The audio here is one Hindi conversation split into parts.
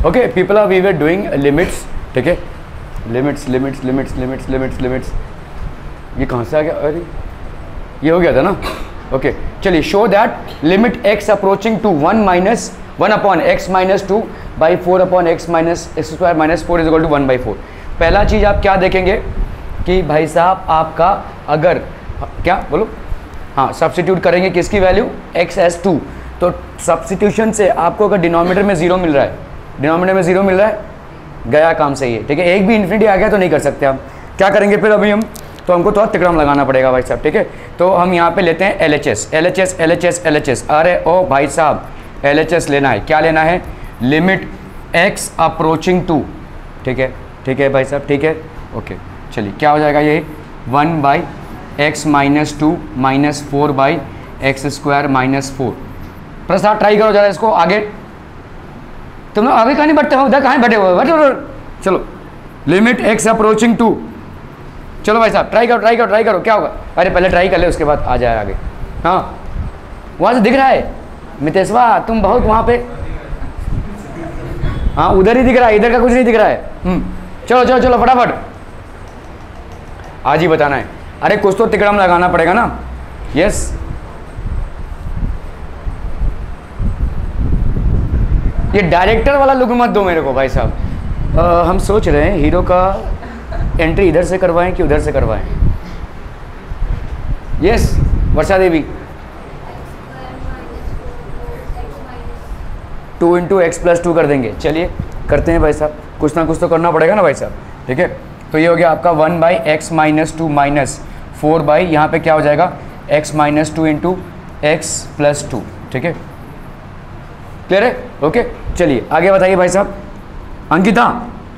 Okay people are we were doing limits, ठीक है, limits limits limits limits limits limits, ये कहाँ से आ गया, अरे ये हो गया था ना। ओके चलिए, show that limit x approaching to 1 upon x minus 2 by 4 upon x minus x square minus 4 is equal to 1/4। पहला चीज़ आप क्या देखेंगे कि भाई साहब आपका अगर क्या बोलो, हाँ सब्स्टिट्यूट करेंगे किसकी वैल्यू, x एस 2, तो सब्स्टिट्यूशन से आपको अगर डिनोमिनेटर में 0 मिल रहा है, डिनोमिनेटर में 0 मिल रहा है, गया काम सही है, ठीक है। एक भी इन्फिनिटी आ गया तो नहीं कर सकते हम, क्या करेंगे फिर अभी हम, तो हमको थोड़ा तिकड़म लगाना पड़ेगा भाई साहब, ठीक है। तो हम यहाँ पे लेते हैं LHS LHS LHS LHS, अरे ओ भाई साहब LHS लेना है, क्या लेना है, लिमिट x अप्रोचिंग टू, ठीक है भाई साहब, ठीक है। ओके चलिए क्या हो जाएगा ये 1/x minus 2 minus 4/x square minus 4। प्रसाद ट्राई करो जरा इसको, आगे तुम लोग आगे कहाँ नहीं बढ़ते हो, उधर कहाँ बैठे हुए, बैठो चलो, लिमिट x अप्रोचिंग टू, चलो भाई साहब ट्राई करो क्या होगा, अरे पहले ट्राई कर ले उसके बाद आ जाए आगे। हाँ वहाँ से दिख रहा है मितेशवा, तुम बहुत वहाँ पे, हाँ उधर ही दिख रहा है, इधर का कुछ नहीं दिख रहा है। चलो फटाफट आज ही बताना है, अरे कुछ तो तिकड़म लगाना पड़ेगा ना। यस ये डायरेक्टर वाला लुक मत दो मेरे को भाई साहब। हम सोच रहे हैं हीरो का एंट्री इधर से करवाएं कि उधर से करवाएं। यस वर्षा देवी, 2 इंटू एक्स प्लस 2 कर देंगे, चलिए करते हैं भाई साहब, कुछ ना कुछ तो करना पड़ेगा ना भाई साहब, ठीक है। तो ये हो गया आपका 1/x माइनस 2 माइनस 4 यहाँ पे क्या हो जाएगा x minus 2 into x plus 2, ठीक है, क्लियर है। ओके चलिए आगे बताइए भाई साहब। अंकिता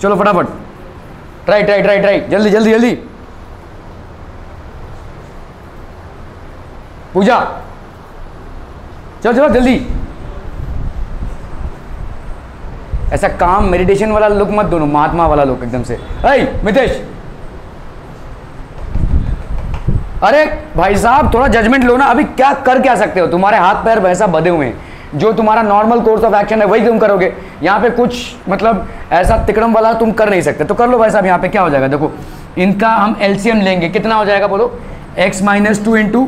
चलो फटाफट, ट्राई जल्दी। पूजा चलो जल्दी, ऐसा काम मेडिटेशन वाला लुक मत दोनों, महात्मा वाला लुक एकदम से। मितेश अरे भाई साहब थोड़ा जजमेंट लो ना, अभी क्या सकते हो, तुम्हारे हाथ पैर वैसा बंधे हुए हैं, जो तुम्हारा नॉर्मल कोर्स ऑफ एक्शन है वही तुम करोगे, यहाँ पे कुछ मतलब ऐसा तिकड़म वाला तुम कर नहीं सकते, तो कर लो भाई साहब। यहाँ पे क्या हो जाएगा देखो, इनका हम एलसीएम लेंगे, कितना हो जाएगा बोलो, x minus 2 into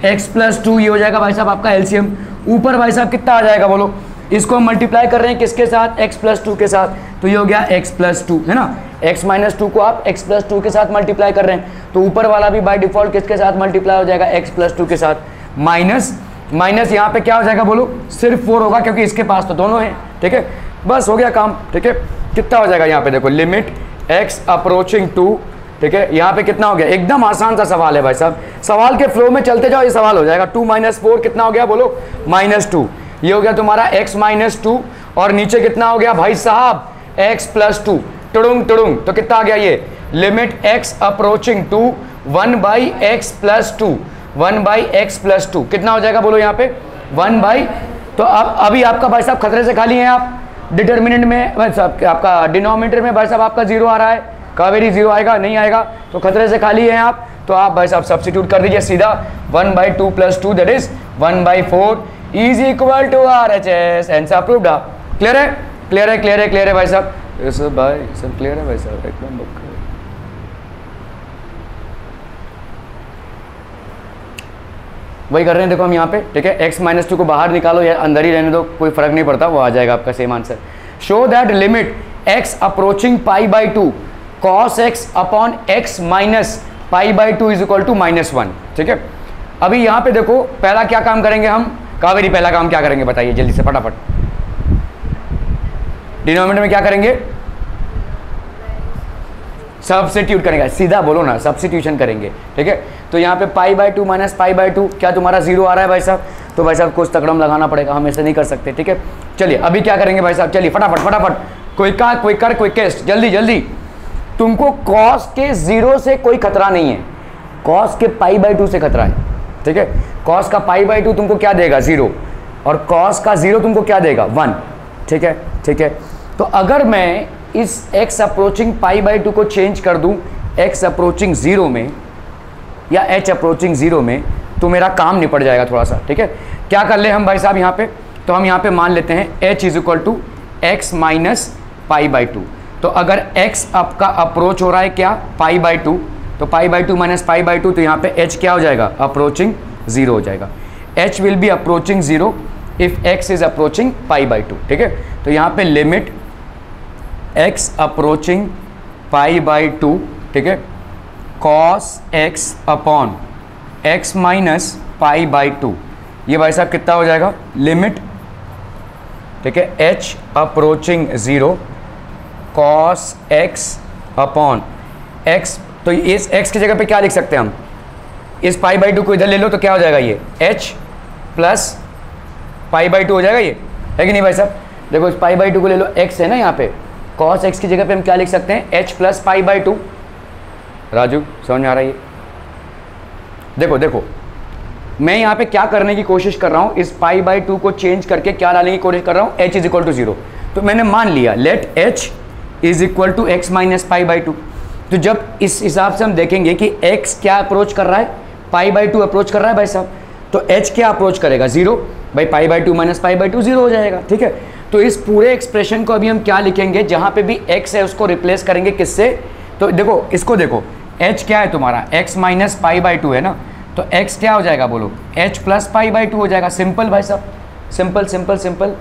x plus 2, ये हो जाएगा भाई साहब आपका एलसीएम। ऊपर भाई साहब कितना आ जाएगा बोलो, इसको हम मल्टीप्लाई कर रहे हैं किसके साथ, x प्लस 2 के साथ, तो ये हो गया x प्लस 2 है ना, x माइनस 2 को आप x प्लस 2 के साथ मल्टीप्लाई कर रहे हैं, तो ऊपर वाला भी बाय डिफॉल्ट किसके साथ मल्टीप्लाई हो जाएगा, x प्लस 2 के साथ, माइनस यहाँ पे क्या हो जाएगा बोलो, सिर्फ 4 होगा क्योंकि इसके पास तो दोनों हैं, ठीक है, बस हो गया काम, ठीक है। कितना हो जाएगा यहाँ पे देखो, लिमिट x अप्रोचिंग टू, ठीक है, यहाँ पे कितना हो गया, एकदम आसान सा सवाल है भाई साहब, सवाल के फ्लो में चलते जाओ, ये सवाल हो जाएगा। 2 माइनस 4 कितना हो गया बोलो, -2, ये हो गया तुम्हारा x माइनस 2, और नीचे कितना हो गया भाई साहब x प्लस 2, टुडुंग तो कितना आ गया ये, limit x approaching to 1/x plus 2, 1/x plus 2 कितना हो जाएगा बोलो यहाँ पे 1/, तो अब अभी आपका भाई साहब खतरे से खाली हैं आप, डिटर्मिनेंट में भाई साहब आपका डिनोमिनेटर में भाई साहब आपका 0 आ रहा है, कावेरी 0 आएगा नहीं आएगा, तो खतरे से खाली हैं आप, तो आप भाई साहब सब्स्टिट्यूट कर दीजिए सीधा, 1/2 plus 2 that is 1/4 is equal to RHS, answer proved. Clear है भाई साहब, भाई सब क्लियर है भाई साहब, एकदम वही कर रहे हैं देखो हम यहाँ पे, ठीक है। x माइनस 2 को बाहर निकालो या अंदर ही रहने दो, कोई फर्क नहीं पड़ता, वो आ जाएगा आपका same answer. Show that limit x approaching π/2 cos x upon x minus π/2 is equal to -1, ठीक है। अभी यहाँ पे देखो पहला क्या काम करेंगे हम, कावेरी पहला काम क्या करेंगे बताइए जल्दी से फटाफट, डिनोमिनेटर में क्या करेंगे, सब्स्टिट्यूट करेंगे, सीधा बोलो ना, सब्स्टिट्यूशन करेंगे, ठीक है। तो यहाँ पे π/2 माइनस π/2 क्या तुम्हारा 0 आ रहा है भाई साहब, तो भाई साहब कुछ तकड़म लगाना पड़ेगा, हम ऐसे नहीं कर सकते, ठीक है। चलिए अभी क्या करेंगे भाई साहब, चलिए फटाफट क्विकर जल्दी, तुमको कॉस के 0 से कोई खतरा नहीं है, कॉस के π/2 से खतरा है, ठीक है। कॉस का π/2 तुमको क्या देगा 0, और कॉस का 0 तुमको क्या देगा 1, ठीक है। तो अगर मैं इस x अप्रोचिंग π/2 को चेंज कर दूं x अप्रोचिंग 0 में या h अप्रोचिंग 0 में, तो मेरा काम निपट जाएगा थोड़ा सा, ठीक है। क्या कर ले हम भाई साहब यहाँ पे, तो हम यहाँ पे मान लेते हैं h is equal to x minus pi by two. तो अगर x आपका अप्रोच हो रहा है क्या, पाई बाई टू, तो pi by two minus pi by two, तो यहाँ पे h क्या हो जाएगा, अप्रोचिंग 0 हो जाएगा। h will be approaching 0 if x is approaching pi by to. ठीक है, तो यहाँ पे limit x approaching pi by to, ठीक है, cos x upon x minus pi by to, ये भाई साहब कितना हो जाएगा, लिमिट, ठीक है, h approaching 0 cos x upon x, तो इस x की जगह पे क्या लिख सकते हैं हम, इस पाई बाई टू को इधर ले लो तो क्या हो जाएगा, ये h plus pi by two हो जाएगा, ये है कि नहीं भाई साहब। देखो इस पाई बाई टू को ले लो, x है ना यहाँ पे, cos x की जगह पे हम क्या लिख सकते हैं, h plus pi by to. Raju समझ में आ रहा है ये? देखो देखो मैं यहाँ पे क्या करने की कोशिश कर रहा हूँ, इस पाई बाई टू को चेंज करके क्या डालने की कोशिश कर रहा हूँ, h इज इक्वल टू 0। तो मैंने मान लिया let h is equal to x minus pi by two. तो जब इस हिसाब से हम देखेंगे कि x क्या अप्रोच कर रहा है, पाई बाई टू अप्रोच कर रहा है भाई साहब, तो h क्या अप्रोच करेगा, 0 भाई, पाई by two minus pi by to 0 हो जाएगा। ठीक है, तो इस पूरे एक्सप्रेशन को अभी हम क्या लिखेंगे, जहाँ पे भी x है उसको रिप्लेस करेंगे किससे, तो देखो इसको देखो, h क्या है तुम्हारा, x minus pi by two है ना, तो x क्या हो जाएगा बोलो, h plus pi by two हो जाएगा। सिंपल भाई साहब, simple simple simple,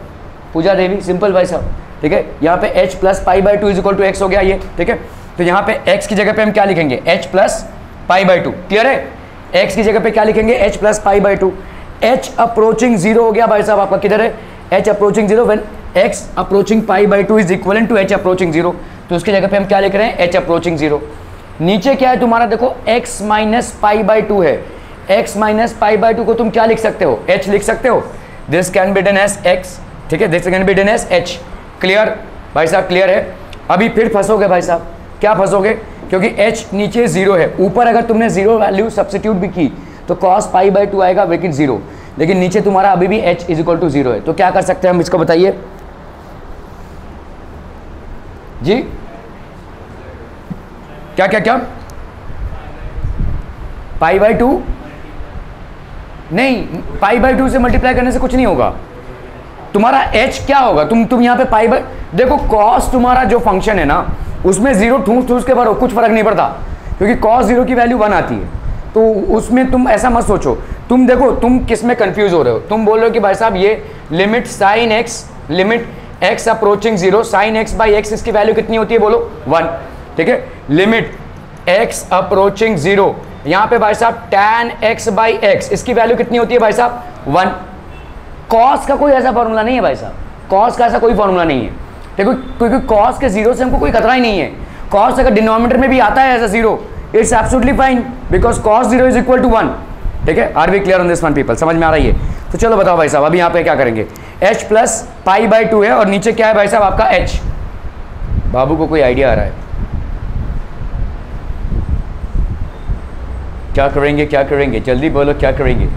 Puja Devi simple भाई साहब। ठीक है, यहाँ पे h plus pi by two is equal to x हो गया ये। ठीक है, तो यहाँ पे x की जगह पे हम क्या लिखेंगे, h plus pi by two. Clear है, x की जगह पे क्या लिखेंगे, h plus pi by two. h approaching 0 हो गया भाई साहब आपका, किधर है, h approaching 0 when x approaching pi by two is equal to h approaching 0। तो उसकी जगह पे हम क्या लिख रहे हैं, h अप्रोचिंग 0। नीचे क्या है तुम्हारा, देखो x minus pi by two है, x minus pi by to को तुम क्या लिख सकते हो, h लिख सकते हो, this can be done as x। ठीक है, this can be done as h। Clear भाई साहब, क्लियर है। अभी फिर फंसोगे भाई साहब, क्या फंसोगे, क्योंकि h नीचे 0 है, ऊपर अगर तुमने 0 वैल्यू सब्स्टिट्यूट भी की तो cos पाई बाई टू आएगा लेकिन 0, लेकिन नीचे तुम्हारा अभी भी h इज इक्वल टू 0 है। तो क्या कर सकते हैं हम, इसको बताइए जी, क्या क्या क्या, पाई बाई टू नहीं, पाई बाई टू से मल्टीप्लाई करने से कुछ नहीं होगा, तुम्हारा h क्या होगा, तुम यहाँ पे पाई बाई, देखो cos तुम्हारा जो फंक्शन है ना उसमें 0 ठूस के भरो, कुछ फर्क नहीं पड़ता, क्योंकि cos 0 की वैल्यू 1 आती है। तो उसमें तुम ऐसा मत सोचो, तुम देखो तुम किस में कंफ्यूज हो रहे हो, तुम बोल रहे हो कि भाई साहब ये limit sine x, limit x approaching 0, sine x by x, इसकी वैल्यू कितनी होती है बोलो, 1। ठीक है, लिमिट x अप्रोचिंग 0, यहाँ पे भाई साहब tan x बाई x, इसकी वैल्यू कितनी होती है भाई साहब, 1। cos का कोई ऐसा फॉर्मूला नहीं है भाई साहब, cos का ऐसा कोई फॉर्मूला नहीं है। देखो क्योंकि cos के 0 से हमको कोई खतरा ही नहीं है, cos अगर डिनोमिनेटर में भी आता है as a 0, it's absolutely fine because cos 0 is equal to 1। ठीक है, are we clear on this one people, समझ में आ रही है। तो चलो बताओ भाई साहब, अभी यहाँ पे क्या करेंगे, h plus pi by two है और नीचे क्या है भाई साहब आपका h। बाबू को कोई आइडिया आ रहा है, क्या करेंगे, क्या करेंगे, जल्दी बोलो क्या करेंगे।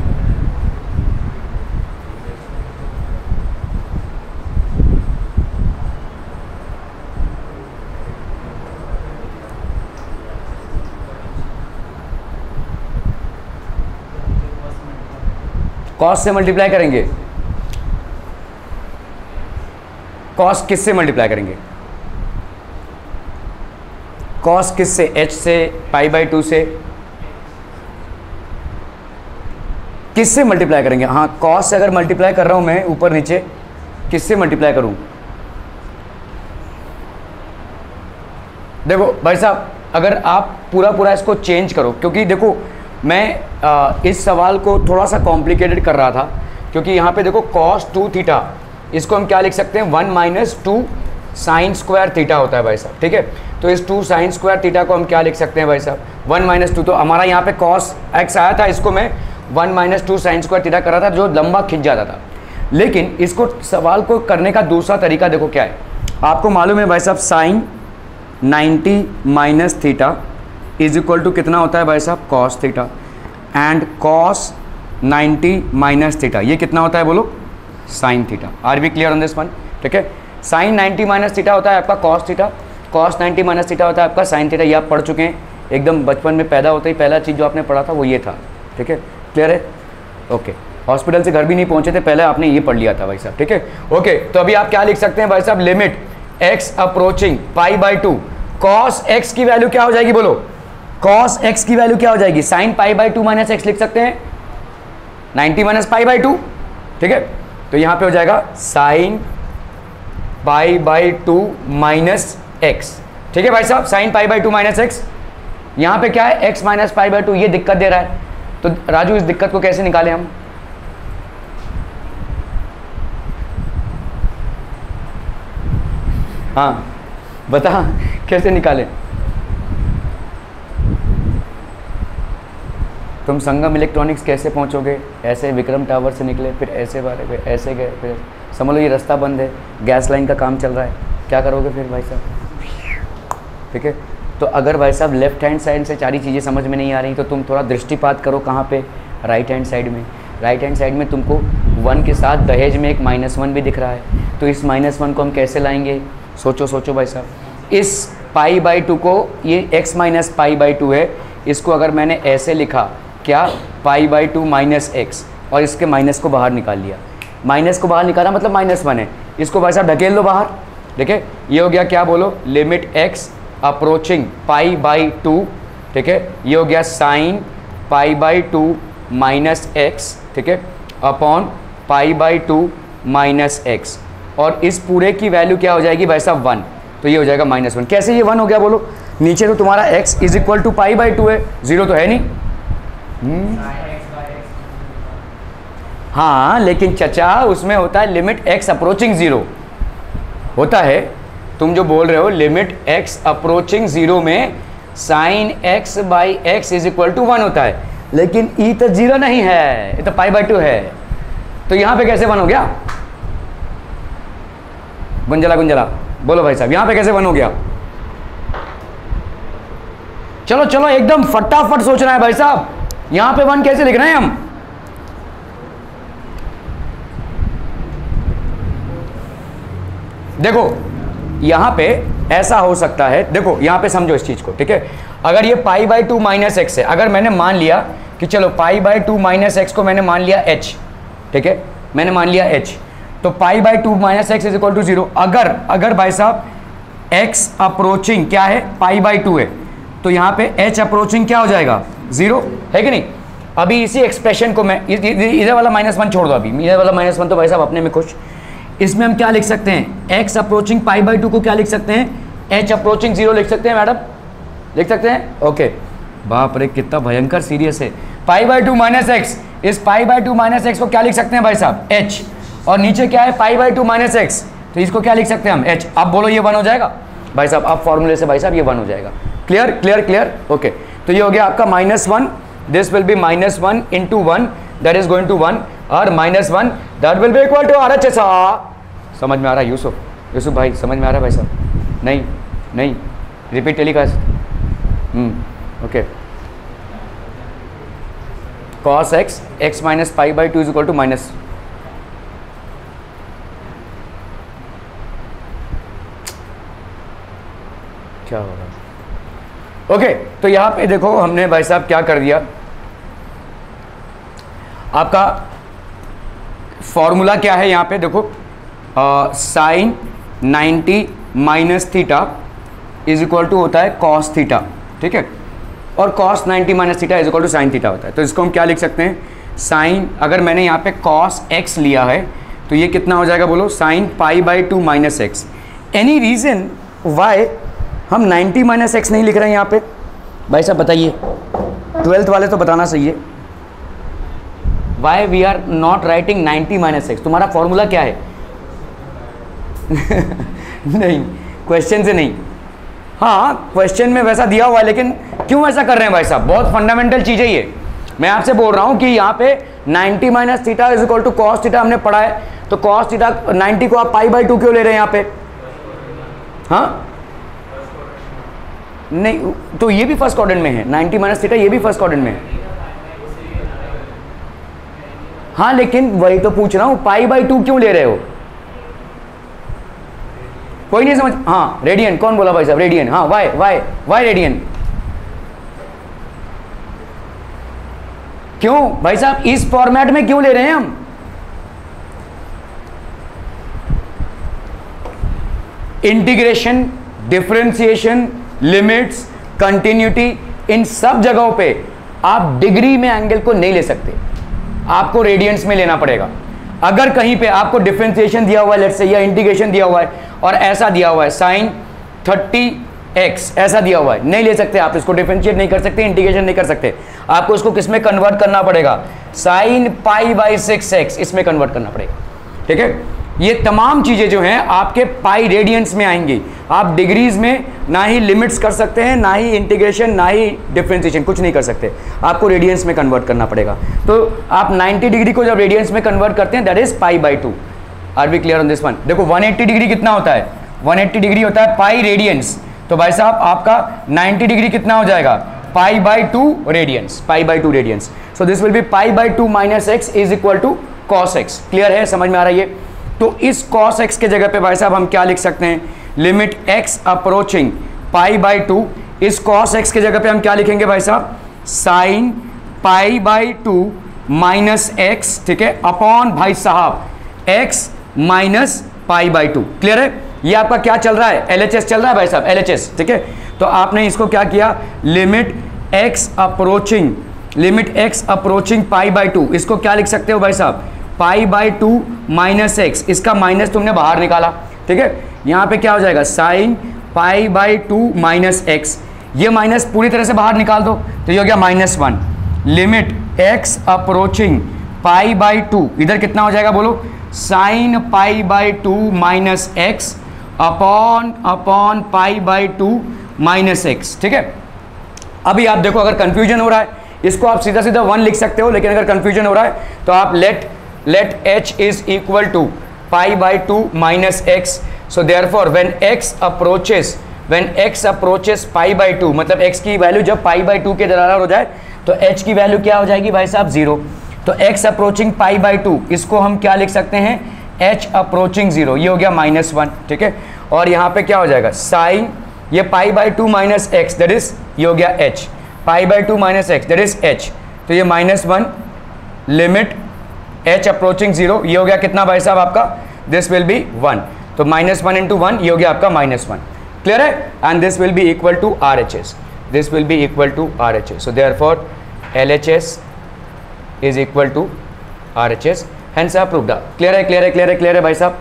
कॉस से मल्टीप्लाई करेंगे, कॉस किस से मल्टीप्लाई करेंगे, कॉस किस से, h से, पाई बाई टू से, किस से मल्टीप्लाई करेंगे, हाँ कॉस से अगर मल्टीप्लाई कर रहा हूं मैं ऊपर नीचे, किस से मल्टीप्लाई करूं, देखो भाई साहब अगर आप पूरा इसको चेंज करो, क्योंकि देखो मैं इस सवाल को थोड़ा सा कॉम्प्लिकेटेड कर रहा था, क्योंकि यहाँ पे देखो cos 2 थीटा, इसको हम क्या लिख सकते हैं, 1 माइनस 2 साइन स्क्वायर थीटा होता है भाई साहब। ठीक है, तो इस 2 साइन स्क्वायर थीटा को हम क्या लिख सकते हैं भाई साहब, 1 माइनस 2। तो हमारा यहाँ पे cos x आया था, इसको मैं 1 माइनस 2 साइन स्क्वायर थीटा कर रहा था, जो लंबा खिंच जाता था। लेकिन इसको सवाल को करने का दूसरा तरीका देखो क्या है, आपको मालूम है भाई साहब sine 90 minus theta is equal to कितना होता है भाई साहब, cos theta, and cos 90 minus theta ये कितना होता है बोलो, sine theta. Are we clear on this one. ठीक है, साइन 90 माइनस थीटा होता है आपका cos theta, cos 90 minus theta होता है आपका साइन थीटा। ये आप पढ़ चुके हैं, एकदम बचपन में पैदा होते ही पहला चीज़ जो आपने पढ़ा था वो ये था। ठीक है, क्लियर है, ओके। हॉस्पिटल से घर भी नहीं पहुंचे थे, पहले आपने ये पढ़ लिया था भाई साहब। ठीक है, ओके। तो अभी आप क्या लिख सकते हैं भाई साहब, limit x approaching pi by to, cos x की वैल्यू क्या हो जाएगी बोलो, कॉस x की वैल्यू क्या हो जाएगी, sign pi by two minus x लिख सकते हैं, 90 माइनस पाई बाई टू, ठीक है। तो यहां पे हो जाएगा sign pi by two minus x, ठीक है भाई साहब, sign pi by two minus x. यहां पे क्या है, x minus pi by to, ये दिक्कत दे रहा है। तो राजू इस दिक्कत को कैसे निकालें हम, हाँ बता कैसे निकालें। तुम संगम इलेक्ट्रॉनिक्स कैसे पहुंचोगे, ऐसे विक्रम टावर से निकले, फिर ऐसे वाले, फिर ऐसे गए, फिर समझ लो ये रास्ता बंद है, गैस लाइन का काम चल रहा है, क्या करोगे फिर भाई साहब, ठीक है। तो अगर भाई साहब लेफ्ट हैंड साइड से सारी चीज़ें समझ में नहीं आ रही तो तुम थोड़ा दृष्टिपात करो कहाँ पे, राइट हैंड साइड में। राइट हैंड साइड में तुमको 1 के साथ दहेज में एक -1 भी दिख रहा है, तो इस -1 को हम कैसे लाएंगे, सोचो सोचो भाई साहब। इस पाई बाई टू को, ये x minus pi by two है, इसको अगर मैंने ऐसे लिखा क्या, पाई बाई टू माइनस एक्स, और इसके माइनस को बाहर निकाल लिया, माइनस को बाहर निकाला मतलब -1 है, इसको भाई साहब ढकेल लो बाहर, ठीक है। ये हो गया क्या बोलो, limit x approaching pi by to, ठीक है। ये हो गया sign pi by two minus x, ठीक है, upon pi by two minus x, और इस पूरे की वैल्यू क्या हो जाएगी भाई साहब 1, तो ये हो जाएगा -1। कैसे ये 1 हो गया बोलो, नीचे तो तुम्हारा x is equal to pi by two है, 0 तो है नहीं। हाँ लेकिन चचा उसमें होता है लिमिट x अप्रोचिंग 0 होता है, तुम जो बोल रहे हो लिमिट x अप्रोचिंग 0 में sine x by x is equal to 1 होता है, लेकिन e तो 0 नहीं है, ये तो पाई बाई टू है, तो यहां पे कैसे 1 हो गया, गुंजला गुंजला बोलो भाई साहब, यहां पे कैसे 1 हो गया। चलो चलो एकदम फटाफट सोचना है भाई साहब, यहां पे 1 कैसे लिख रहे हैं हम, देखो यहां पे ऐसा हो सकता है, देखो यहां पे समझो इस चीज को, ठीक है। अगर ये पाई बाई टू माइनस एक्स है, अगर मैंने मान लिया कि चलो पाई बाई टू माइनस एक्स को मैंने मान लिया h, ठीक है, मैंने मान लिया h, तो pi by two minus x is equal to 0। अगर भाई साहब x अप्रोचिंग क्या है, पाई बाई टू है, तो यहाँ पे h अप्रोचिंग क्या हो जाएगा 0, है कि नहीं। अभी इसी एक्सप्रेशन को मैं इधर वाला -1 छोड़ दो, अभी इधर वाला -1 तो भाई साहब अपने में खुश, इसमें हम क्या लिख सकते हैं, x approaching pi by to को क्या लिख सकते हैं, h अप्रोचिंग 0 लिख सकते हैं मैडम, लिख सकते हैं, ओके। बाप रे कितना भयंकर सीरियस है, pi by two minus x, इस pi by two minus x को क्या लिख सकते हैं भाई साहब h, और नीचे क्या है pi by two minus x, तो इसको क्या लिख सकते हैं हम h। अब बोलो ये 1 हो जाएगा भाई साहब, अब फॉर्मूले से भाई साहब ये 1 हो जाएगा, क्लियर क्लियर क्लियर, ओके। तो ये हो गया आपका -1, this will be -1 into 1 that is going to 1, और -1 that will be equal to RHS। समझ में आ रहा है यूसुफ भाई, समझ में आ रहा है भाई साहब, नहीं नहीं repeat telecast, okay. cos x minus pi by two is equal to minus, क्या हो रहा है, ओके। तो यहां पे देखो हमने भाई साहब क्या कर दिया, आपका फॉर्मूला क्या है यहाँ पे देखो, sine 90 minus theta is equal to होता है कॉस थीटा, ठीक है, और cos 90 minus theta is equal to sine theta होता है। तो इसको हम क्या लिख सकते हैं, साइन, अगर मैंने यहाँ पे कॉस x लिया है तो ये कितना हो जाएगा बोलो, sine pi by two minus x. Any reason why हम 90 माइनस एक्स नहीं लिख रहे हैं यहाँ पे भाई साहब, बताइए 12th वाले तो बताना सही है, why we are not writing 90 minus x, तुम्हारा फॉर्मूला क्या है नहीं क्वेश्चन से नहीं, हाँ क्वेश्चन में वैसा दिया हुआ है, लेकिन क्यों ऐसा कर रहे हैं भाई साहब, बहुत फंडामेंटल चीज़ है ये। मैं आपसे बोल रहा हूँ कि यहाँ पे 90 minus theta is equal to cos theta हमने पढ़ा है, तो कॉस थीटा 90 को आप पाई बाई टू क्यों ले रहे हैं यहाँ पे, हाँ नहीं, तो ये भी फर्स्ट क्वाड्रेंट में है, 90 माइनस थीटा ये भी फर्स्ट क्वाड्रेंट में है, हाँ लेकिन वही तो पूछ रहा हूँ, पाई बाई टू क्यों ले रहे हो, कोई नहीं समझ, हाँ रेडियन, कौन बोला भाई साहब रेडियन, हाँ वाई वाई वाई रेडियन, क्यों भाई साहब इस फॉर्मेट में क्यों ले रहे हैं हम, इंटीग्रेशन, डिफरेंशिएशन, लिमिट्स, कंटिन्यूटी, इन सब जगहों पे आप डिग्री में एंगल को नहीं ले सकते, आपको रेडियंस में लेना पड़ेगा। अगर कहीं पे आपको डिफरेंशिएशन दिया हुआ है लेट्स से, या इंटीग्रेशन दिया हुआ है और ऐसा दिया हुआ है sin 30x ऐसा दिया हुआ है, नहीं ले सकते आप इसको, डिफरेंशिएट नहीं कर सकते, इंटीग्रेशन नहीं कर सकते, आपको इसको किस में कन्वर्ट करना पड़ेगा, sin π/6x इसमें कन्वर्ट करना पड़ेगा। ठीक है, ये तमाम चीजें जो हैं आपके पाई रेडियंस में आएंगी। आप डिग्रीज में ना ही लिमिट्स कर सकते हैं, ना ही इंटीग्रेशन, ना ही डिफरेंशिएशन, कुछ नहीं कर सकते, आपको रेडियंस में कन्वर्ट करना पड़ेगा। तो आप 90 डिग्री को जब रेडियंस में कन्वर्ट करते हैं that is π/2। Are we clear on this one? देखो 180 डिग्री कितना होता है, 180 डिग्री होता है पाई रेडियंस, तो भाई साहब आपका 90 डिग्री कितना हो जाएगा, π/2 radians, π/2 radians. So this will be π/2 minus x is equal to cos x। Clear है, समझ में आ रहा है ये? तो इस cos x के जगह पे भाई साहब हम क्या लिख सकते हैं, लिमिट x अप्रोचिंग π/2, इस cos x के जगह पे हम क्या लिखेंगे भाई साहब, sin π/2 माइनस x, ठीक है, अपॉन भाई साहब x माइनस π/2। क्लियर है? ये आपका क्या चल रहा है, LHS चल रहा है भाई साहब, LHS। ठीक है, तो आपने इसको क्या किया, लिमिट x अप्रोचिंग π/2, इसको क्या लिख सकते हो भाई साहब, π/2 माइनस x, इसका माइनस तुमने बाहर निकाला। ठीक है, यहाँ पे क्या हो जाएगा, sin π/2 माइनस x, ये माइनस पूरी तरह से बाहर निकाल दो तो ये हो गया -1। लिमिट x अप्रोचिंग π/2, इधर कितना हो जाएगा बोलो, sin π/2 minus x upon π/2 minus x। ठीक है, अभी आप देखो अगर कंफ्यूजन हो रहा है इसको आप सीधा सीधा 1 लिख सकते हो, लेकिन अगर कंफ्यूजन हो रहा है तो आप let h is equal to π/2 minus x, so therefore when x approaches π/2, मतलब x की वैल्यू जब π/2 के बराबर हो जाए तो h की वैल्यू क्या हो जाएगी भाई साहब, 0। तो x अप्रोचिंग π/2, इसको हम क्या लिख सकते हैं, h अप्रोचिंग 0, ये हो गया -1। ठीक है, और यहाँ पे क्या हो जाएगा, साइन ये π/2 माइनस x दैट इज, ये हो गया h, π/2 minus x that is h, तो ये -1 लिमिट h अप्रोचिंग 0, ये हो गया कितना भाई साहब आपका, दिस विल बी 1, तो -1 इंटू 1 ये हो गया आपका -1। क्लियर है? And this will be equal to RHS, this will be equal to RHS, so therefore LHS is equal to RHS, hence approved. Clear है, क्लियर है, क्लियर है, क्लियर है भाई साहब?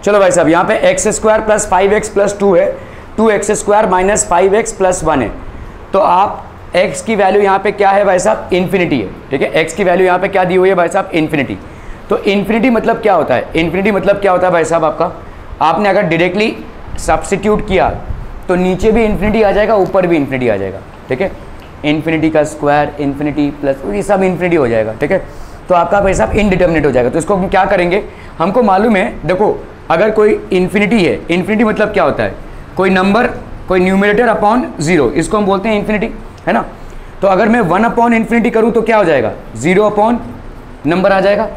चलो भाई साहब, यहाँ पे x² प्लस 5x प्लस 2 है, 2x² माइनस 5x प्लस 1 है, तो आप x की वैल्यू यहाँ पे क्या है भाई साहब, इन्फिनिटी है। ठीक है, x की वैल्यू यहाँ पे क्या दी हुई है भाई साहब, इन्फिनिटी। तो इन्फिनिटी मतलब क्या होता है, इन्फिनिटी मतलब क्या होता है भाई साहब आपका, आपने अगर डायरेक्टली सब्स्टिट्यूट किया तो नीचे भी इन्फिनिटी आ जाएगा, ऊपर भी इन्फिनिटी आ जाएगा। ठीक है, इन्फिनिटी का स्क्वायर, इन्फिनिटी प्लस, ये सब इन्फिनिटी हो जाएगा। ठीक है, तो आपका भाई साहब इनडिटर्मिनेट हो जाएगा। तो इसको हम क्या करेंगे, हमको मालूम है, देखो अगर कोई इन्फिनिटी है, इन्फिनिटी मतलब क्या होता है, कोई नंबर, कोई न्यूमरेटर अपॉन 0, इसको हम बोलते हैं इन्फिनिटी, है ना। तो अगर मैं 1 अपॉन इन्फिनिटी करूँ तो क्या हो जाएगा, 0 अपॉन नंबर आ जाएगा,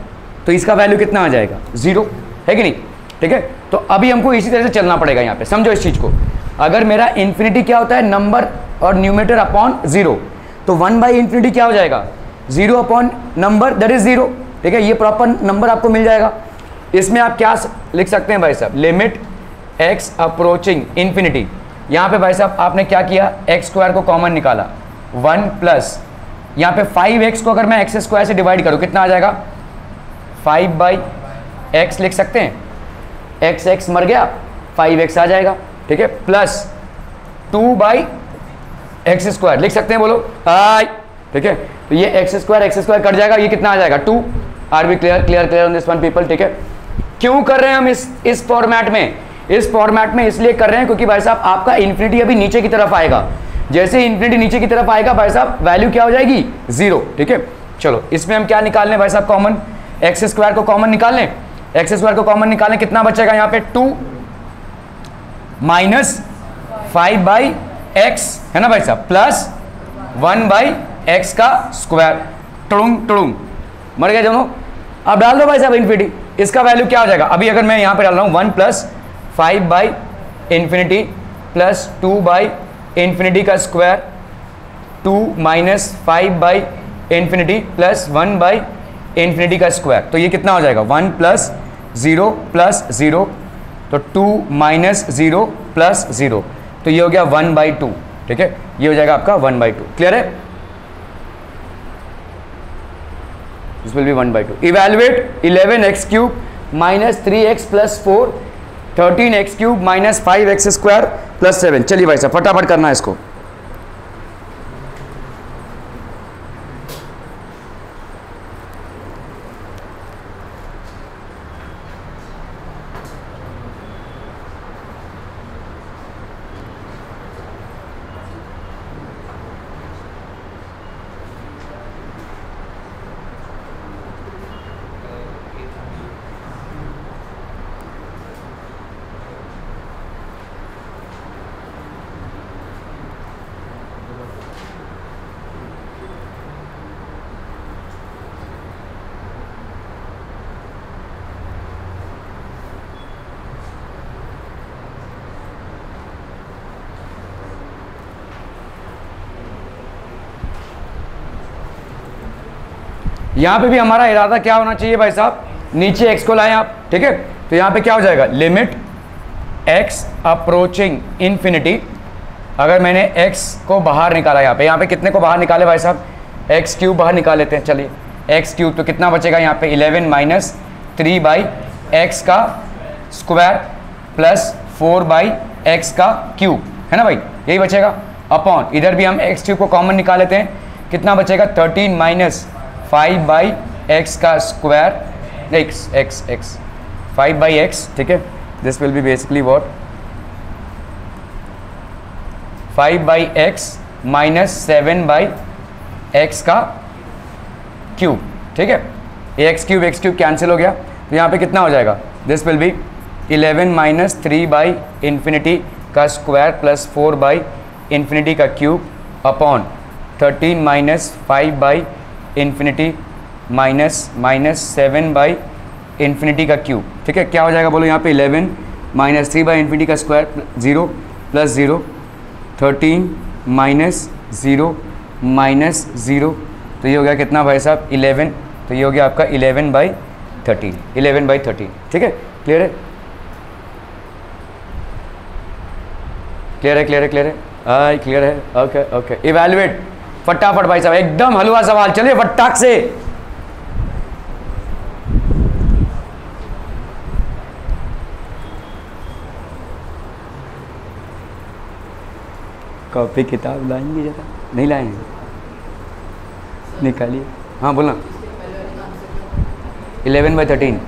तो इसका वैल्यू कितना आ जाएगा, 0, है कि नहीं। ठीक है, तो अभी हमको इसी तरह से चलना पड़ेगा यहाँ पे, समझो इस चीज़ को। अगर मेरा इन्फिनिटी क्या होता है, नंबर और न्यूमरेटर अपॉन 0, तो 1/इन्फिनिटी क्या हो जाएगा, 0 अपॉन नंबर दैट इज 0। ठीक है, ये प्रॉपर नंबर आपको मिल जाएगा। इसमें आप क्या लिख सकते हैं भाई साहब, लिमिट x अप्रोचिंग इन्फिनिटी, यहाँ पे भाई साहब आपने क्या किया, x² को कॉमन निकाला, 1 प्लस यहाँ पे 5x को अगर मैं x² से डिवाइड करूँ कितना आ जाएगा, 5/x लिख सकते हैं, x मर गया, 5x आ जाएगा। ठीक है, प्लस 2/x² लिख सकते हैं, बोलो हाय। ठीक है, तो ये x² कट जाएगा, ये कितना आ जाएगा, 2। Are we clear, clear, clear on this one people? ठीक है, क्यों कर रहे हैं हम इस फॉर्मेट में, इस फॉर्मेट में इसलिए कर रहे हैं क्योंकि भाई साहब आपका इन्फिनिटी अभी नीचे की तरफ आएगा, जैसे इन्फिनिटी नीचे की तरफ आएगा भाई साहब वैल्यू क्या हो जाएगी, 0। ठीक है, चलो इसमें हम क्या निकाल लें भाई साहब, कॉमन, x² को कॉमन निकाल लें, x² को कॉमन निकाल लें, कितना बचेगा यहाँ पे, 2 माइनस 5/x, है ना भाई साहब, प्लस 1/x का स्क्वायर, टुड़ुंग टुड़ुंग मर गया दोनों। अब डाल दो भाई साहब इन्फिनिटी, इसका वैल्यू क्या हो जाएगा, अभी अगर मैं यहाँ पे डाल रहा हूँ 1 प्लस 5/इन्फिनिटी प्लस 2/इन्फिनिटी का square, 2 minus 5/ infinity plus 1 by infinity का स्क्वायर। तो ये कितना हो जाएगा 1 प्लस 0 प्लस 0, तो 2 माइनस 0 प्लस 0, तो ये हो गया 1/2। ठीक है, ये हो जाएगा आपका 1/2। क्लियर है? This will B 1/2। Evaluate 11x cube minus 3x plus 4, 13x cube minus 5x square plus 7। चलिए भाई साहब फटाफट करना है इसको। यहां पे भी हमारा इरादा क्या होना चाहिए भाई साहब, नीचे x को लाएं आप। ठीक है, तो यहां पे क्या हो जाएगा, लिमिट x अप्रोचिंग इन्फिनिटी। अगर मैंने x को बाहर निकाला, यहाँ पे कितने को बाहर निकाले भाई साहब, x क्यूब बाहर निकाल लेते हैं। चलिए x क्यूब, तो कितना बचेगा यहाँ पे 11 माइनस 3 बाई एक्स का स्क्वायर प्लस 4 बाई एक्स का क्यूब, है ना भाई, यही बचेगा। अपॉन इधर भी हम x क्यूब को कॉमन निकाल लेते हैं, कितना बचेगा 13 माइनस 5 बाई एक्स का स्क्वायर, x 5 बाई एक्स। ठीक है, this will be basically what 5 by x minus 7 by x का क्यूब। ठीक है, एक्स क्यूब कैंसिल हो गया, तो यहाँ पे कितना हो जाएगा, this will B 11 minus 3 by infinity का स्क्वायर प्लस 4 बाई इन्फिनिटी का cube upon 13 minus 5 by infinity minus 7 by infinity का क्यूब। ठीक है, क्या हो जाएगा बोलो यहाँ पे 11 माइनस 3 बाई इन्फिनिटी का स्क्वायर 0 प्लस 0, 13 माइनस 0 माइनस 0, तो ये हो गया कितना भाई साहब 11, तो ये हो गया आपका 11/13, 11/13। ठीक है, क्लियर है, क्लियर है। ओके, इवैल्यूएट फटाफट भाई साहब, एकदम हलवा सवाल, चलिए फटाक से। कॉपी किताब लाएंगे जरा, नहीं लाएंगे, निकालिए। हाँ बोलना, 11/13।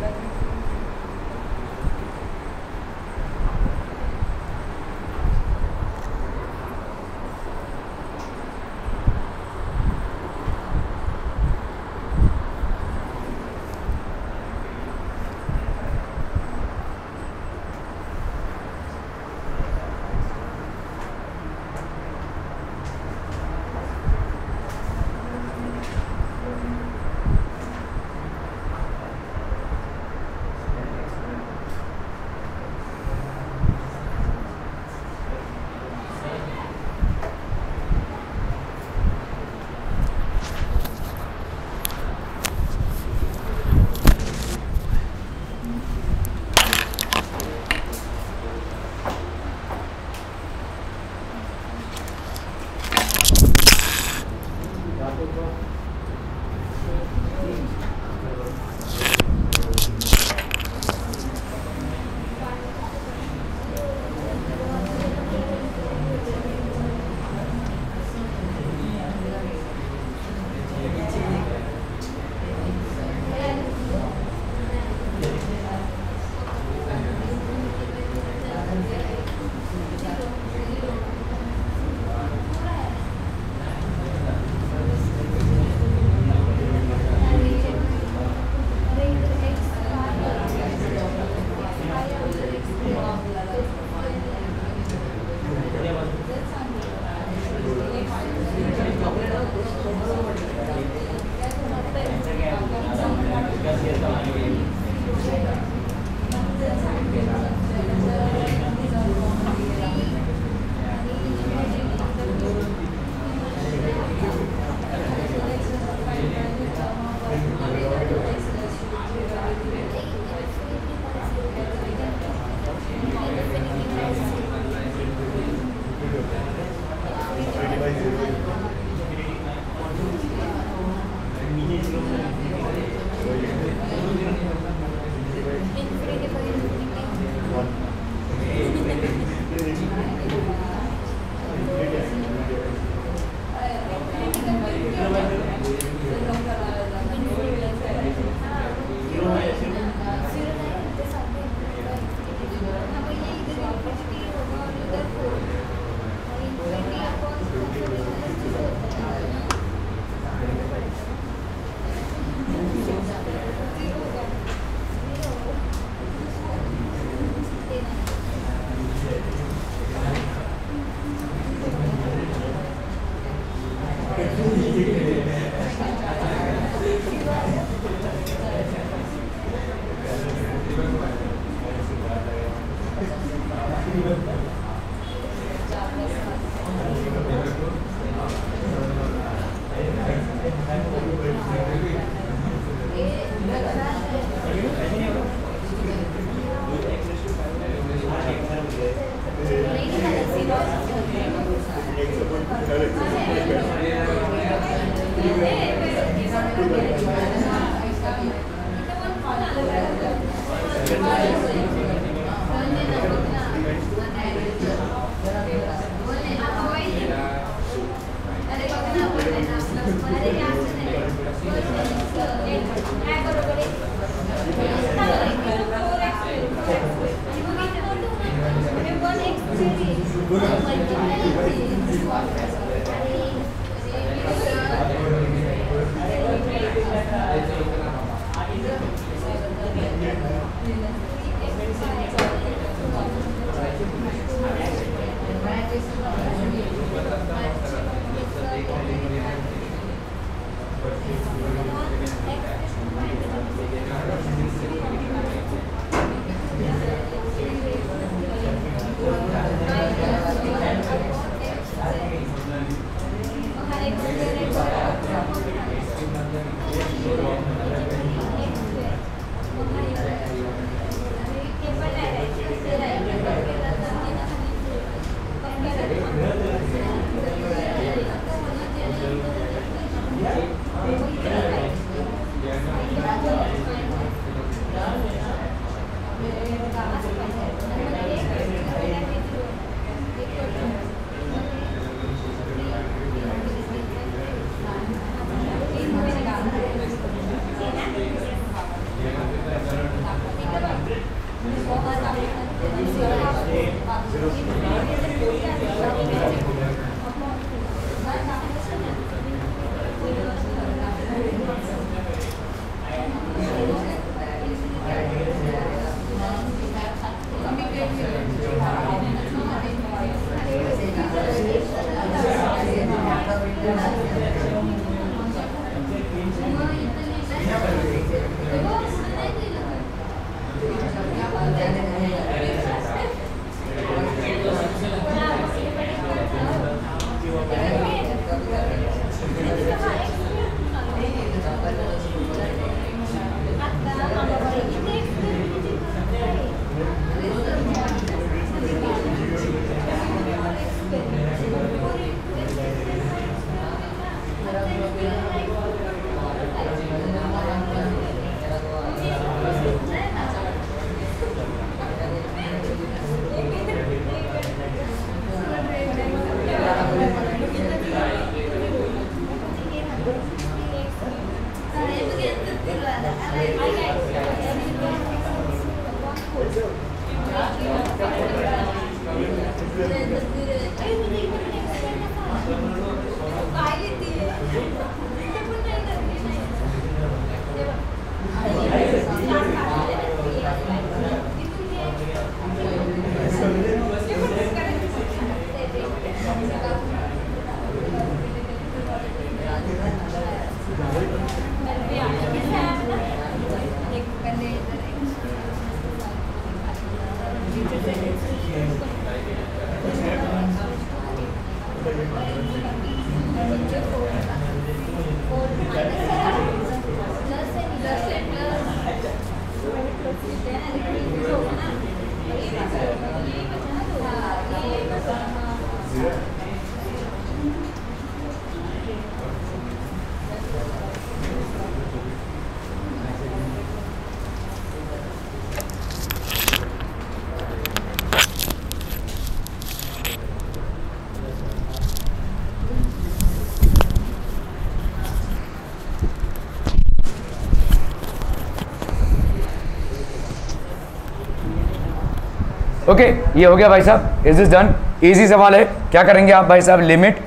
ओके ये हो गया भाई साहब, इज दिस डन? इजी सवाल है। क्या करेंगे आप भाई साहब, लिमिट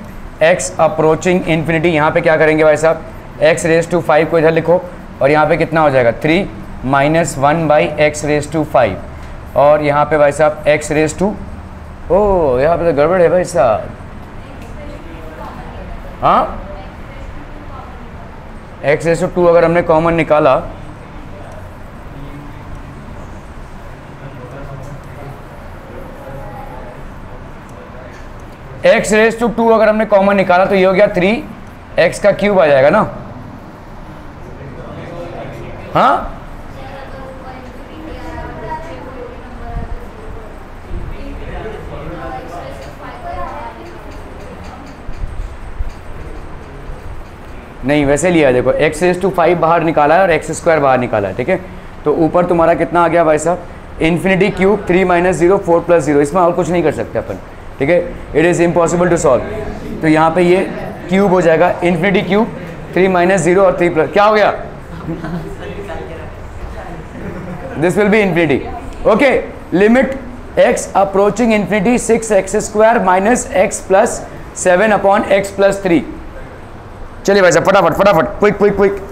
x अप्रोचिंग इन्फिनिटी, यहाँ पे क्या करेंगे भाई साहब, x रेज टू 5 को इधर लिखो और यहाँ पे कितना हो जाएगा 3 minus 1 by x raise to 5 और यहाँ पे भाई साहब x रेज टू, ओ यहाँ पे तो गड़बड़ है भाई साहब। हाँ x रेज टू 2 अगर हमने कॉमन निकाला x रेज टू 2 अगर हमने कॉमन निकाला तो ये हो गया 3x का क्यूब आ जाएगा ना। हाँ नहीं वैसे लिया है, देखो एक्स रेज टू 5 बाहर निकाला है और एक्स स्क्वायर बाहर निकाला है, ठीक है। तो ऊपर तुम्हारा कितना आ गया भाई साहब, इन्फिनिटी क्यूब 3 - 0 4 + 0, इसमें और कुछ नहीं कर सकते अपन, ठीक है। It is impossible to solve. तो यहाँ पे ये क्यूब हो जाएगा, इन्फिनिटी क्यूब 3 - 0 और 3 प्लस, क्या हो गया, this will B infinity. Okay, limit x approaching infinity 6x² - x + 7/x + 3। चलिए भाई साहब फटाफट फटाफट, क्विक क्विक क्विक।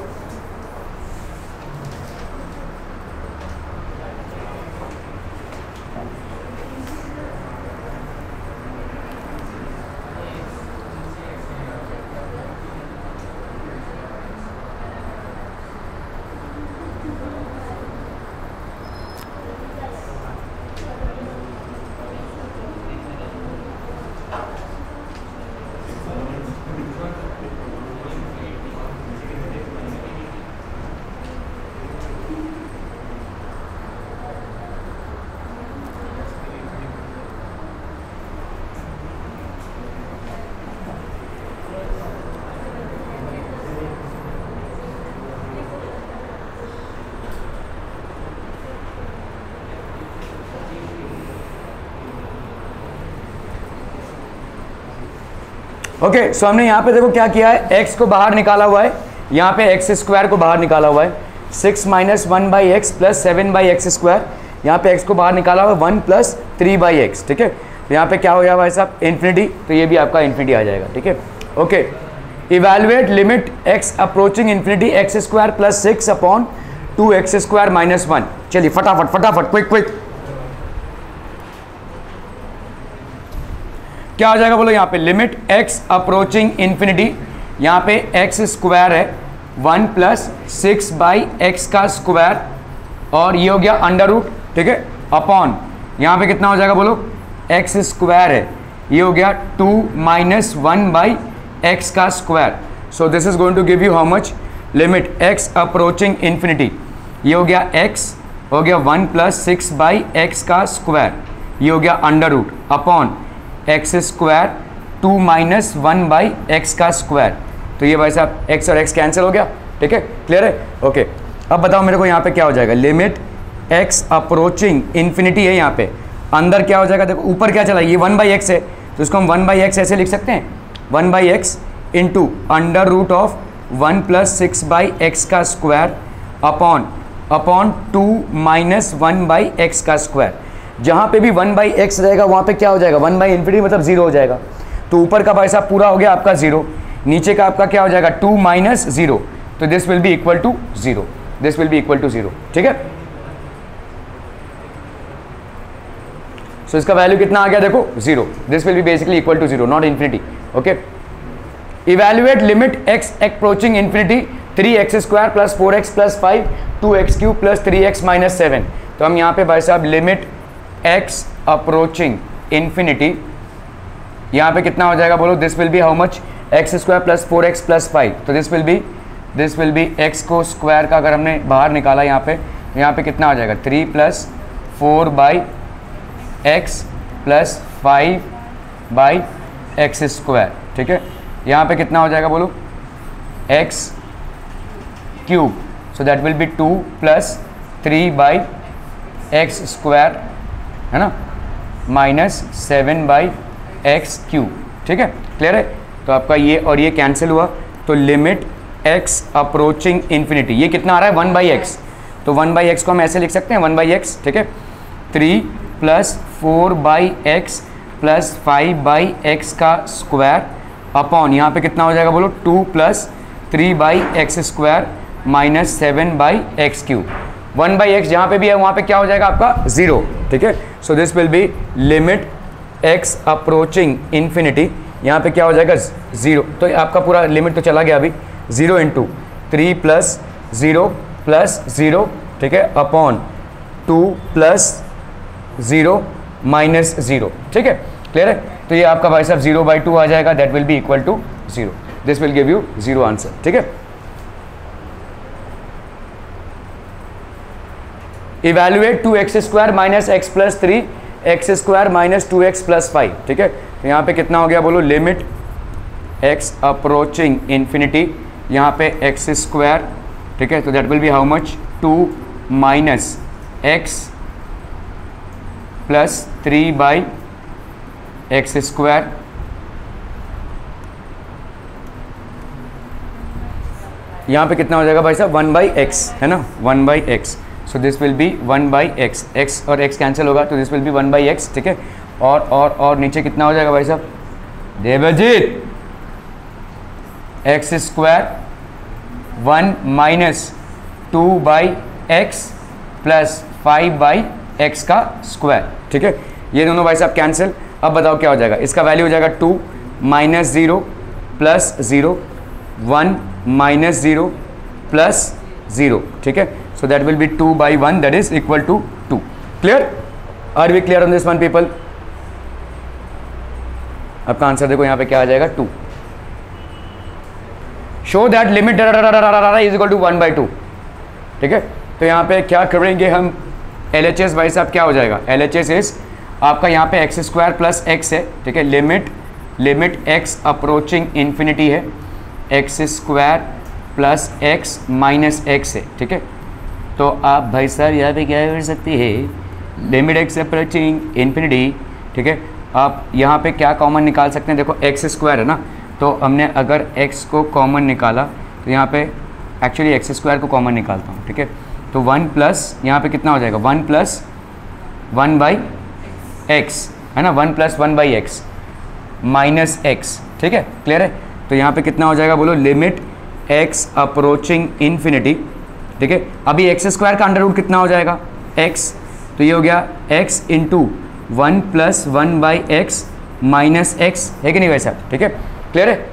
ओके, सो हमने यहाँ पे देखो क्या किया है, x को बाहर निकाला हुआ है, यहाँ पे x² को बाहर निकाला हुआ है, 6 - 1/x + 7/x², यहाँ पे x को बाहर निकाला हुआ है 1 + 3/x, ठीक है। तो यहाँ पे क्या हो गया भाई साहब, इन्फिनिटी, तो ये भी आपका इन्फिनिटी आ जाएगा, ठीक है। Okay, evaluate limit x approaching infinity x² + 6/2x² - 1। चलिए फटाफट फटाफट, क्विक क्विक, क्या हो जाएगा बोलो, यहाँ पे लिमिट x अप्रोचिंग इन्फिनिटी, यहाँ पे x² है 1 + 6/x², और ये हो गया अंडर रूट, ठीक है, अपॉन यहाँ पे कितना हो जाएगा बोलो, x² है, ये हो गया 2 - 1/x²। So this is going to give you how much, limit x approaching infinity, ये हो गया x हो गया 1 + 6/x², ये हो गया under root upon x² 2 - 1/x²। तो ये भाई साहब x और x कैंसिल हो गया, ठीक है, क्लियर है। ओके, अब बताओ मेरे को यहाँ पे क्या हो जाएगा, लिमिट x अप्रोचिंग इन्फिनिटी है, यहाँ पे अंदर क्या हो जाएगा, देखो ऊपर क्या चला, ये 1/x है, तो इसको हम 1/x ऐसे लिख सकते हैं, 1/x into under root of 1 + 6/x² upon 2 - 1/x²। जहाँ पे भी 1/x रहेगा वहाँ पे क्या हो जाएगा, 1/∞ मतलब 0 हो जाएगा। तो ऊपर का भाई साहब पूरा हो गया आपका 0, नीचे का आपका क्या हो जाएगा 2 - 0, तो this will be equal to 0, this will be equal to 0, ठीक है। सो इसका वैल्यू कितना आ गया देखो 0, this will be basically equal to 0, not infinity. Okay, evaluate limit x approaching infinity 3x² + 4x + 5 2x³ + 3x - 7। तो हम यहाँ पे भाई साहब लिमिट x अप्रोचिंग इन्फिनिटी, यहाँ पे कितना हो जाएगा बोलो, this will B how much, x² + 4x + 5, तो दिस विल बी x को स्क्वायर का अगर हमने बाहर निकाला यहाँ पे कितना हो जाएगा 3 + 4/x + 5/x², ठीक है। यहाँ पे कितना हो जाएगा बोलो, x³ so that will be 2 + 3/x², है ना, -7/x³, ठीक है, क्लियर है। तो आपका ये और ये कैंसिल हुआ, तो लिमिट x अप्रोचिंग इन्फिनिटी, ये कितना आ रहा है 1/x, तो 1/x को हम ऐसे लिख सकते हैं 1/x, ठीक है, 3 + 4/x + 5/x² अपॉन यहाँ पे कितना हो जाएगा बोलो 2 + 3/x² - 7/x³। 1/x जहाँ पे भी है वहाँ पे क्या हो जाएगा आपका 0, ठीक है। सो this will B limit x approaching infinity, यहाँ पे क्या हो जाएगा 0, तो आपका पूरा लिमिट तो चला गया अभी, 0 × 3 + 0 + 0, ठीक है, अपॉन 2 + 0 - 0, ठीक है, क्लियर है। तो ये आपका भाई साहब 0/2 आ जाएगा, that will be equal to 0, this will give you 0 answer, ठीक है। Evaluate 2x² - x + 3 x² - 2x + 5, ठीक है। तो यहाँ पे कितना हो गया बोलो, लिमिट x अप्रोचिंग इन्फिनिटी, यहाँ पे एक्स स्क्वायर, ठीक है, तो that will B how much 2 minus x plus 3 by x square, यहाँ पे कितना हो जाएगा भाई साहब 1 बाई एक्स, है ना, 1 by x, so this will be 1 by x, x और एक्स कैंसिल होगा तो this will be 1 by x, ठीक है। और नीचे कितना हो जाएगा भाई साहब Devjit, x square 1 minus 2 by x plus 5 by x का स्क्वायर, ठीक है। ये दोनों भाई साहब कैंसिल। अब बताओ क्या हो जाएगा, इसका वैल्यू हो जाएगा 2 माइनस 0 प्लस 0, 1 माइनस 0 प्लस 0, ठीक है। So that will be 2 by 1 that is equal to 2। Clear? Are we clear on this one people? आपका आंसर देखो यहाँ पे क्या आ जाएगा 2। Show that limit is equal to 1 by 2, ठीक है। तो यहाँ पे क्या करेंगे हम, LHS भाई साहब क्या हो जाएगा, LHS इज आपका यहाँ पे एक्स स्क्वायर प्लस एक्स है, ठीक है, लिमिट एक्स अप्रोचिंग इन्फिनिटी है, x square plus x minus x है, ठीक है। तो आप भाई साहब यहाँ पे क्या कर सकते हैं, लिमिट एक्स अप्रोचिंग इन्फिनिटी, ठीक है। आप यहाँ पे क्या कॉमन निकाल सकते हैं, देखो एक्स स्क्वायर है ना, तो हमने अगर x को कॉमन निकाला तो यहाँ पे एक्चुअली एक्स स्क्वायर को कॉमन निकालता हूँ, ठीक है। तो 1 प्लस यहाँ पे कितना हो जाएगा 1 प्लस 1 बाई एक्स, है ना, 1 plus 1 by x minus x, ठीक है, क्लियर है। तो यहाँ पे कितना हो जाएगा बोलो, लिमिट x अप्रोचिंग इन्फिनिटी, ठीक है। अभी एक्स स्क्वायर का अंडर रूट कितना हो जाएगा x, तो ये हो गया x into 1 plus 1 by x minus x, है कि नहीं वैसा, ठीक है, क्लियर है।